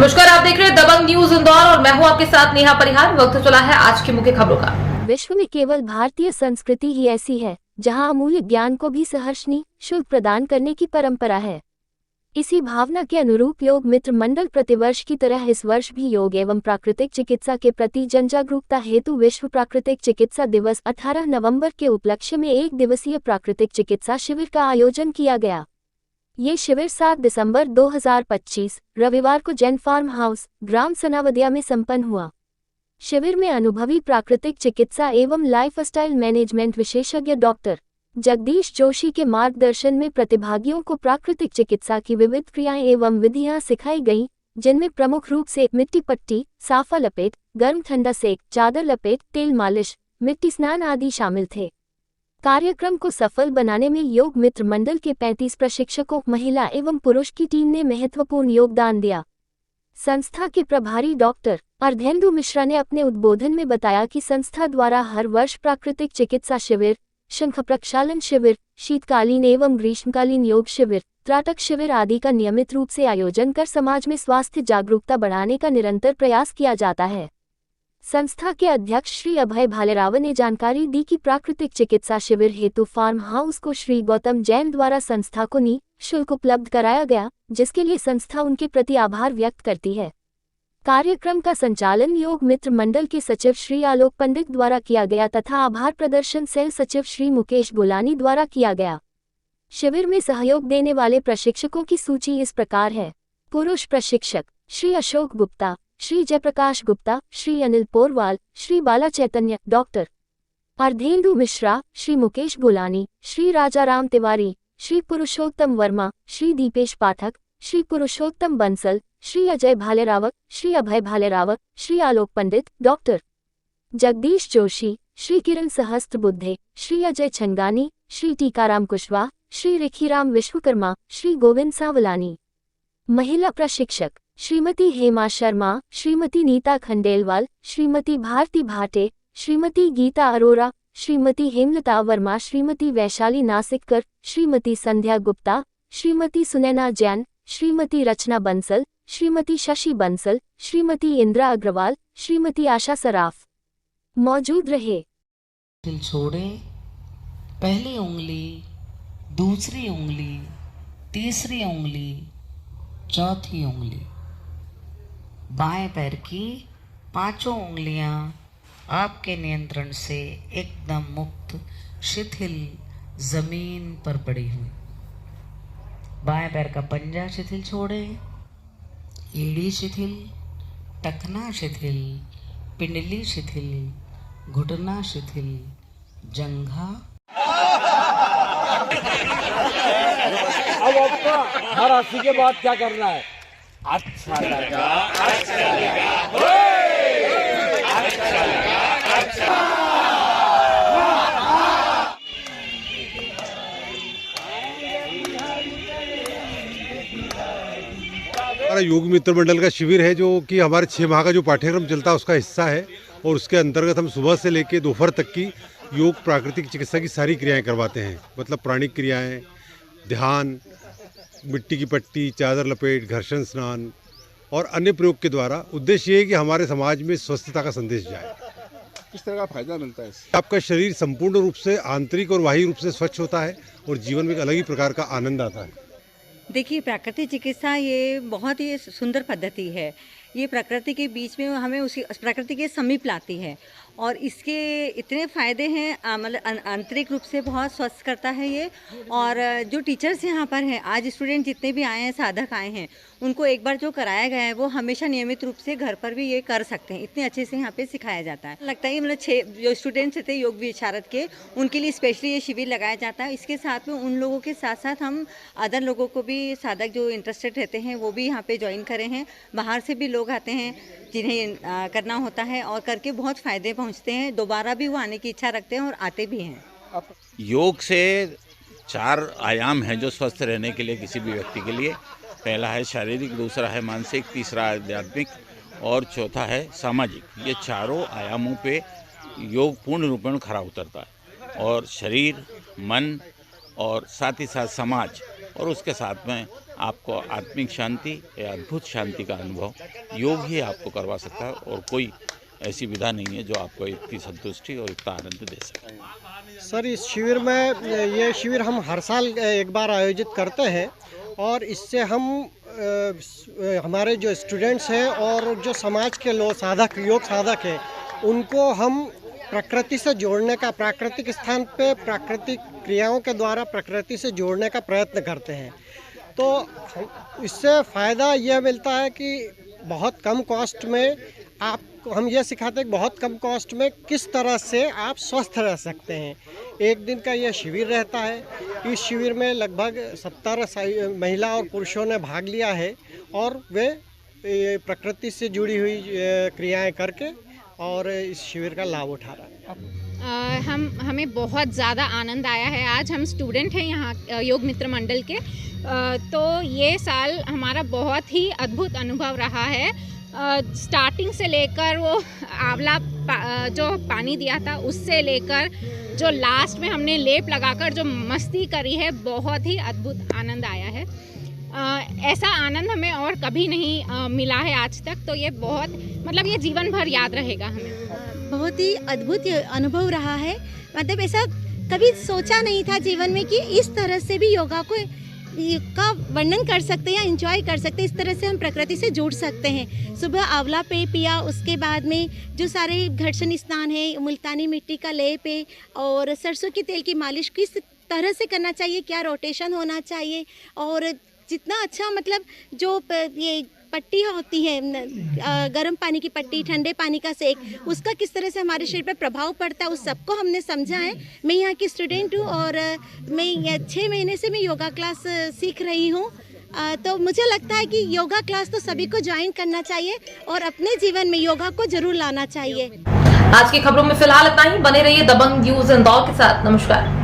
नमस्कार, आप देख रहे हैं दबंग न्यूज इंदौर और मैं हूं आपके साथ नेहा परिहार। वक्त चला है आज की मुख्य खबरों का। विश्व में केवल भारतीय संस्कृति ही ऐसी है जहां अमूल्य ज्ञान को भी सहर्षणीय शुल्क प्रदान करने की परंपरा है। इसी भावना के अनुरूप योग मित्र मंडल प्रतिवर्ष की तरह इस वर्ष भी योग एवं प्राकृतिक चिकित्सा के प्रति जनजागरूकता हेतु विश्व प्राकृतिक चिकित्सा दिवस 18 नवंबर के उपलक्ष्य में 1 दिवसीय प्राकृतिक चिकित्सा शिविर का आयोजन किया गया। ये शिविर 7 दिसंबर 2025 रविवार को जैन फार्म हाउस, ग्राम सनावदिया में संपन्न हुआ। शिविर में अनुभवी प्राकृतिक चिकित्सा एवं लाइफस्टाइल मैनेजमेंट विशेषज्ञ डॉक्टर जगदीश जोशी के मार्गदर्शन में प्रतिभागियों को प्राकृतिक चिकित्सा की विविध क्रियाएं एवं विधियां सिखाई गईं, जिनमें प्रमुख रूप से मिट्टी पट्टी, साफा लपेट, गर्म ठंडा सेक, चादर लपेट, तेल मालिश, मिट्टी स्नान आदि शामिल थे। कार्यक्रम को सफल बनाने में योग मित्र मंडल के 35 प्रशिक्षकों, महिला एवं पुरुष की टीम ने महत्वपूर्ण योगदान दिया। संस्था के प्रभारी डॉक्टर अर्धेंदु मिश्रा ने अपने उद्बोधन में बताया कि संस्था द्वारा हर वर्ष प्राकृतिक चिकित्सा शिविर, शंख प्रक्षालन शिविर, शीतकालीन एवं ग्रीष्मकालीन योग शिविर, त्राटक शिविर आदि का नियमित रूप से आयोजन कर समाज में स्वास्थ्य जागरूकता बढ़ाने का निरंतर प्रयास किया जाता है। संस्था के अध्यक्ष श्री अभय भालेराव ने जानकारी दी कि प्राकृतिक चिकित्सा शिविर हेतु फार्म हाउस को श्री गौतम जैन द्वारा संस्था को निःशुल्क उपलब्ध कराया गया, जिसके लिए संस्था उनके प्रति आभार व्यक्त करती है। कार्यक्रम का संचालन योग मित्र मंडल के सचिव श्री आलोक पंडित द्वारा किया गया तथा आभार प्रदर्शन सेल सचिव श्री मुकेश गुलानी द्वारा किया गया। शिविर में सहयोग देने वाले प्रशिक्षकों की सूची इस प्रकार है। पुरुष प्रशिक्षक श्री अशोक गुप्ता, श्री जयप्रकाश गुप्ता, श्री अनिल पोरवाल, श्री बाला चैतन्य, डॉक्टर अर्धेंदु मिश्रा, श्री मुकेश गुलानी, श्री राजाराम तिवारी, श्री पुरुषोत्तम वर्मा, श्री दीपेश पाठक, श्री पुरुषोत्तम बंसल, श्री अजय भालेराव, श्री अभय भालेराव, श्री आलोक पंडित, डॉक्टर जगदीश जोशी, श्री किरण सहस्त्रबुद्धे, श्री अजय छंगानी, श्री टीकाराम कुशवाहा, श्री रिखीराम विश्वकर्मा, श्री गोविंद सावलानी। महिला प्रशिक्षक श्रीमती हेमा शर्मा, श्रीमती नीता खंडेलवाल, श्रीमती भारती भाटे, श्रीमती गीता अरोरा, श्रीमती हेमलता वर्मा, श्रीमती वैशाली नासिककर, श्रीमती संध्या गुप्ता, श्रीमती सुनैना जैन, श्रीमती रचना बंसल, श्रीमती शशि बंसल, श्रीमती इंद्रा अग्रवाल, श्रीमती आशा सराफ मौजूद रहे। दिल छोड़े, पहली उंगली, दूसरी उंगली, तीसरी उंगली, चौथी उंगली, बाएं पैर की पांचों उंगलियां आपके नियंत्रण से एकदम मुक्त शिथिल जमीन पर पड़ी हुई। बाएं पैर का पंजा शिथिल छोड़े, एड़ी शिथिल, टखना शिथिल, पिंडली शिथिल, घुटना शिथिल, जंघा। अब आपका हर हाथी के बाद क्या करना है? अच्छा लगा, अच्छा लगा, अच्छा लगा, अच्छा। हमारा योग मित्र मंडल का शिविर है जो कि हमारे 6 माह का जो पाठ्यक्रम चलता है उसका हिस्सा है और उसके अंतर्गत हम सुबह से लेकर दोपहर तक की योग प्राकृतिक चिकित्सा की सारी क्रियाएं करवाते हैं। मतलब प्राणिक क्रियाएं, ध्यान, मिट्टी की पट्टी, चादर लपेट, घर्षण स्नान और अन्य प्रयोग के द्वारा उद्देश्य ये है कि हमारे समाज में स्वस्थता का संदेश जाए। किस तरह का फायदा मिलता है इससे? आपका शरीर संपूर्ण रूप से आंतरिक और बाह्य रूप से स्वच्छ होता है और जीवन में एक अलग ही प्रकार का आनंद आता है। देखिए, प्राकृतिक चिकित्सा ये बहुत ही सुंदर पद्धति है। ये प्रकृति के बीच में हमें उसी प्रकृति के समीप लाती है और इसके इतने फ़ायदे हैं, मतलब आंतरिक रूप से बहुत स्वस्थ करता है ये। और जो टीचर्स यहाँ पर हैं, आज स्टूडेंट जितने भी आए हैं, साधक आए हैं, उनको एक बार जो कराया गया है वो हमेशा नियमित रूप से घर पर भी ये कर सकते हैं। इतने अच्छे से यहाँ पे सिखाया जाता है। लगता है मतलब 6 जो स्टूडेंट्स थे योग विशारद के, उनके लिए स्पेशली ये शिविर लगाया जाता है। इसके साथ में उन लोगों के साथ साथ हम अदर लोगों को भी, साधक जो इंटरेस्टेड रहते हैं वो भी यहाँ पे ज्वाइन करे हैं। बाहर से भी लोग आते हैं जिन्हें करना होता है और करके बहुत फ़ायदे पहुँचते हैं। दोबारा भी वो आने की इच्छा रखते हैं और आते भी हैं। योग से 4 आयाम हैं जो स्वस्थ रहने के लिए किसी भी व्यक्ति के लिए। पहला है शारीरिक, दूसरा है मानसिक, तीसरा आध्यात्मिक और चौथा है सामाजिक। ये चारों आयामों पे योग पूर्ण रूप में खरा उतरता है और शरीर, मन और साथ ही साथ समाज और उसके साथ में आपको आत्मिक शांति या अद्भुत शांति का अनुभव योग ही आपको करवा सकता है और कोई ऐसी विधा नहीं है जो आपको इतनी संतुष्टि और इतना आनंद दे सके। सर, इस शिविर में ये शिविर हम हर साल एक बार आयोजित करते हैं और इससे हम हमारे जो स्टूडेंट्स हैं और जो समाज के लोग साधक योग साधक हैं उनको हम प्रकृति से जोड़ने का, प्राकृतिक स्थान पे प्राकृतिक क्रियाओं के द्वारा प्रकृति से जोड़ने का प्रयत्न करते हैं। तो इससे फ़ायदा यह मिलता है कि बहुत कम कॉस्ट में हम ये सिखाते हैं कि बहुत कम कॉस्ट में किस तरह से आप स्वस्थ रह सकते हैं। एक दिन का यह शिविर रहता है। इस शिविर में लगभग 70 महिला और पुरुषों ने भाग लिया है और वे प्रकृति से जुड़ी हुई क्रियाएं करके और इस शिविर का लाभ उठा रहे हैं। हमें बहुत ज़्यादा आनंद आया है। आज हम स्टूडेंट हैं यहाँ योग मित्र मंडल के, तो ये साल हमारा बहुत ही अद्भुत अनुभव रहा है। स्टार्टिंग से लेकर वो आंवला जो पानी दिया था उससे लेकर जो लास्ट में हमने लेप लगाकर जो मस्ती करी है, बहुत ही अद्भुत आनंद आया है। ऐसा आनंद हमें और कभी नहीं मिला है आज तक, तो ये बहुत मतलब ये जीवन भर याद रहेगा हमें। बहुत ही अद्भुत अनुभव रहा है। मतलब ऐसा कभी सोचा नहीं था जीवन में कि इस तरह से भी योगा का वर्णन कर सकते हैं या एंजॉय कर सकते हैं। इस तरह से हम प्रकृति से जुड़ सकते हैं। सुबह आंवला पेय पिया, उसके बाद में जो सारे घर्षण स्नान है, मुल्तानी मिट्टी का लेप है और सरसों के तेल की मालिश किस तरह से करना चाहिए, क्या रोटेशन होना चाहिए और जितना अच्छा मतलब जो ये पट्टी होती है गर्म पानी की पट्टी, ठंडे पानी का सेक, उसका किस तरह से हमारे शरीर पर प्रभाव पड़ता है उस सबको हमने समझा है। मैं यहाँ की स्टूडेंट हूँ और मैं 6 महीने से मैं योगा क्लास सीख रही हूँ। तो मुझे लगता है कि योगा क्लास तो सभी को ज्वाइन करना चाहिए और अपने जीवन में योगा को जरूर लाना चाहिए। आज की खबरों में फिलहाल इतना ही। बने रहिए दबंग न्यूज इंदौर के साथ। नमस्कार।